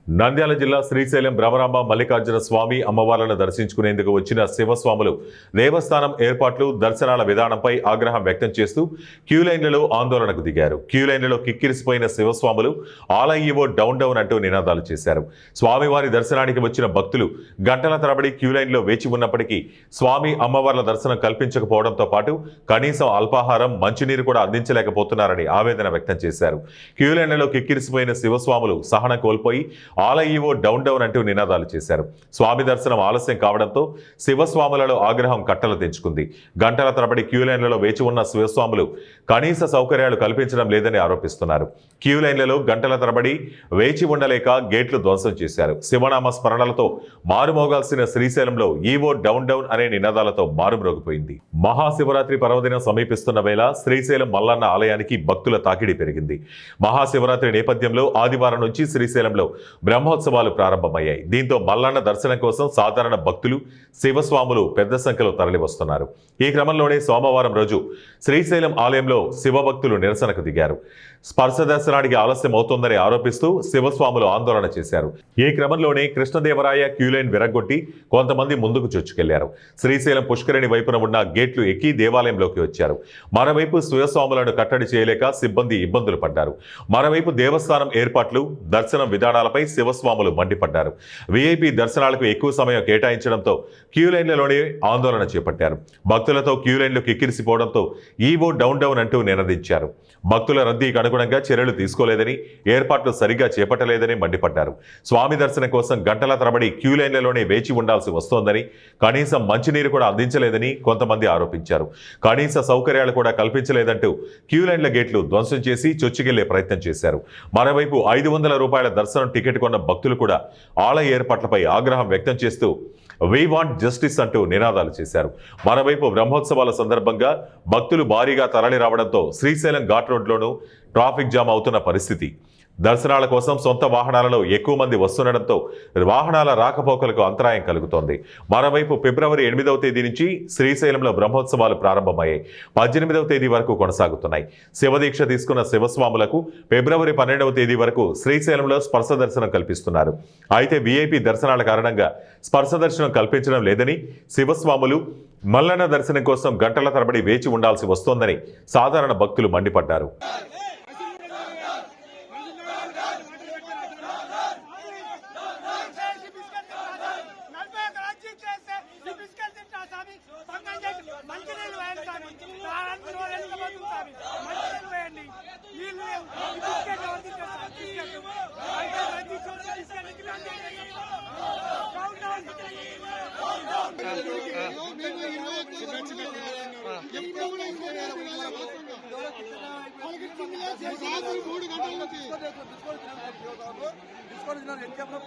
నంద్యాల జిల్లా శ్రీశైలం భ్రమరాంబ మల్లికార్జున స్వామి అమ్మవార్లను దర్శించుకునేందుకు వచ్చిన శివస్వాములు దేవస్థానం ఏర్పాట్లు దర్శనాల విధానంపై ఆగ్రహం వ్యక్తం చేస్తూ క్యూలైన్లలో ఆందోళనకు దిగారు. క్యూలైన్లలో కిక్కిరిసిపోయిన శివస్వాములు ఆలయ్యవో డౌన్ డౌన్ అంటూ నినాదాలు చేశారు. స్వామివారి దర్శనానికి వచ్చిన భక్తులు గంటల తరబడి క్యూలైన్లో వేచి ఉన్నప్పటికీ స్వామి అమ్మవార్ల దర్శనం కల్పించకపోవడంతో పాటు కనీసం అల్పాహారం మంచినీరు కూడా అందించలేకపోతున్నారని ఆవేదన వ్యక్తం చేశారు. క్యూలైన్లలో కిక్కిరిసిపోయిన శివస్వాములు సహనం కోల్పోయి ఆలయ్యవో డౌన్ డౌన్ అంటూ నినాదాలు చేశారు. స్వామి దర్శనం ఆలస్యం కావడంతో శివస్వాములలో ఆగ్రహం కట్టలు తెంచుకుంది. గంటల తరబడి క్యూలైన్లలో వేచి ఉన్న శివస్వాములు కనీస సౌకర్యాలు కల్పించడం లేదని ఆరోపిస్తున్నారు. క్యూలైన్లలో గంటల తరబడి వేచి ఉండలేక గేట్లు ధ్వంసం చేశారు. శివనామ స్మరణలతో మారుమోగాల్సిన శ్రీశైలంలో ఈవో డౌన్ డౌన్ అనే నినాదాలతో మారుమ్రోగిపోయింది. మహాశివరాత్రి పర్వదినం సమీపిస్తున్న వేళ శ్రీశైలం మల్లన్న ఆలయానికి భక్తుల తాకిడి పెరిగింది. మహాశివరాత్రి నేపథ్యంలో ఆదివారం నుంచి శ్రీశైలంలో బ్రహ్మోత్సవాలు ప్రారంభమయ్యాయి. దీంతో మల్లన్న దర్శనం కోసం సాధారణ భక్తులు శివస్వాములు పెద్ద సంఖ్యలో తరలివస్తున్నారు. ఈ క్రమంలోనే సోమవారం రోజు శ్రీశైలం ఆలయంలో శివభక్తులు నిరసనకు దిగారు. స్పర్శ దర్శనానికి ఆలస్యం అవుతోందని ఆరోపిస్తూ శివస్వాములు ఆందోళన చేశారు. ఈ క్రమంలోనే కృష్ణదేవరాయ క్యూలైన్ విరగొట్టి కొంతమంది ముందుకు చొచ్చుకెళ్లారు. శ్రీశైలం పుష్కరిణి వైపున ఉన్న గేట్లు ఎక్కి దేవాలయంలోకి వచ్చారు. మరోవైపు శివస్వాములను కట్టడి చేయలేక సిబ్బంది ఇబ్బందులు పడ్డారు. మరోవైపు దేవస్థానం ఏర్పాట్లు దర్శనం విధానాలపై శివస్వాములు మండిపడ్డారు. వీఐపీ దర్శనాలకు ఎక్కువ సమయం కేటాయించడంతో క్యూలైన్లలోనే ఆందోళన చేపట్టారు. భక్తులతో క్యూలైన్లు కిక్కిరిసిపోవడంతో ఈవో డౌన్ డౌన్ అంటూ నినదించారు. భక్తుల రద్దీకి అనుగుణంగా చర్యలు తీసుకోలేదని, ఏర్పాట్లు సరిగా చేపట్టలేదని మండిపడ్డారు. స్వామి దర్శనం కోసం గంటల తరబడి క్యూలైన్లలోనే వేచి ఉండాల్సి వస్తోందని, కనీసం మంచినీరు కూడా అందించలేదని కొంతమంది ఆరోపించారు. కనీస సౌకర్యాలు కూడా కల్పించలేదంటూ క్యూలైన్ల గేట్లు ధ్వంసం చేసి చొచ్చుకెళ్లే ప్రయత్నం చేశారు. మరోవైపు 500 రూపాయల దర్శనం టికెట్ కొన్న భక్తులు కూడా ఆలయ ఏర్పాట్లపై ఆగ్రహం వ్యక్తం చేస్తూ వీ వాంట్ జస్టిస్ అంటూ నినాదాలు చేశారు. మరోవైపు బ్రహ్మోత్సవాల సందర్భంగా భక్తులు భారీగా తరలి రావడంతో శ్రీశైలం ఘాట్ రోడ్లోనూ ట్రాఫిక్ జామ్ అవుతున్న పరిస్థితి. దర్శనాల కోసం సొంత వాహనాలలో ఎక్కువ మంది వస్తుండటంతో వాహనాల రాకపోకలకు అంతరాయం కలుగుతోంది. మరోవైపు ఫిబ్రవరి 8వ తేదీ నుంచి శ్రీశైలంలో బ్రహ్మోత్సవాలు ప్రారంభమయ్యాయి. 18వ తేదీ వరకు కొనసాగుతున్నాయి. శివదీక్ష తీసుకున్న శివస్వాములకు ఫిబ్రవరి 12వ తేదీ వరకు శ్రీశైలంలో స్పర్శ దర్శనం కల్పిస్తున్నారు. అయితే వీఐపీ దర్శనాల కారణంగా స్పర్శ దర్శనం కల్పించడం లేదని, శివస్వాములు మల్లన్న దర్శనం కోసం గంటల తరబడి వేచి ఉండాల్సి వస్తోందని సాధారణ భక్తులు మండిపడ్డారు.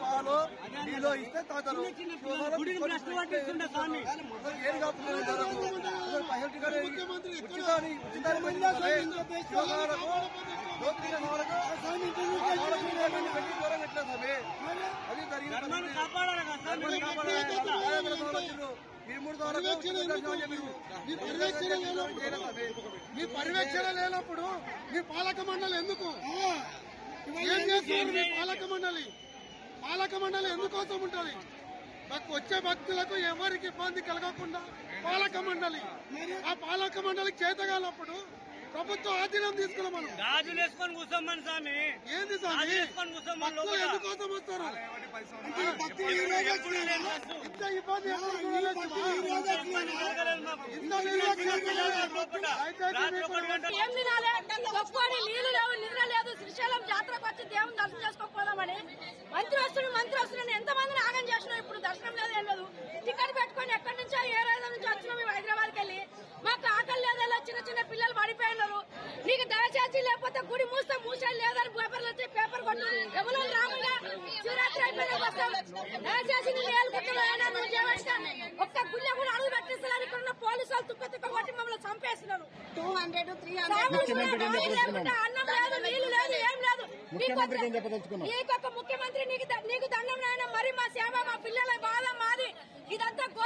పాలు నీలో ఇస్తే తాతారు మీ పర్యవేక్షణ లేనప్పుడు మీ పాలక మండలి ఎందుకు ఏం చేస్తున్నారు? మీ పాలక మండలి ఎందుకోసం ఉంటుంది? వచ్చే భక్తులకు ఎవరికి ఇబ్బంది కలగకుండా పాలక మండలి, ఆ పాలక మండలికి చేతగానప్పుడు ప్రభుత్వం ఆధీనం తీసుకున్నాం. మనం ఏంది స్వామి ఎందుకోసం వస్తారు? ఇంత ఇబ్బంది శ్రీశైలం జాతరకు వచ్చి దేవుని దర్శనం చేసుకోకపోదామని మంత్రి వస్తున్నాను ఎంతమందిని ఆగం చేసినాం. ఇప్పుడు దర్శనం లేదు, ఏం లేదు. టికెట్ పెట్టుకొని ఎక్కడి నుంచో ఏ రోజు నుంచి వచ్చినాం మేము హైదరాబాద్కి వెళ్ళి. మాకు ఆకలి లేదలా, చిన్న చిన్న పిల్లలు పడిపోయినారు. నీకు దయచేసి లేకపోతే గుడి మూసేది లేదని పేపర్లు వచ్చి పేపర్ కొట్టారు. ఎవరో రాముగా శివరాత్రి అయిపోయినా వస్తాం. దయచేసి ఒక్క గుళ్ళ కూడా అడుగు పెట్టిస్తున్నారు. ఇక్కడ ఉన్న పోలీసు వాళ్ళు తుక్క కొట్టి మమ్మల్ని చంపేస్తున్నారు. 200, 300 అన్నం లేదు, నీళ్లు లేదు, ఏం లేదు. నీకొక ముఖ్యమంత్రి నీకు దండం నాయన. మరి మా సేవ, మా పిల్లల బాధ మాది. ఇదంతా కోసం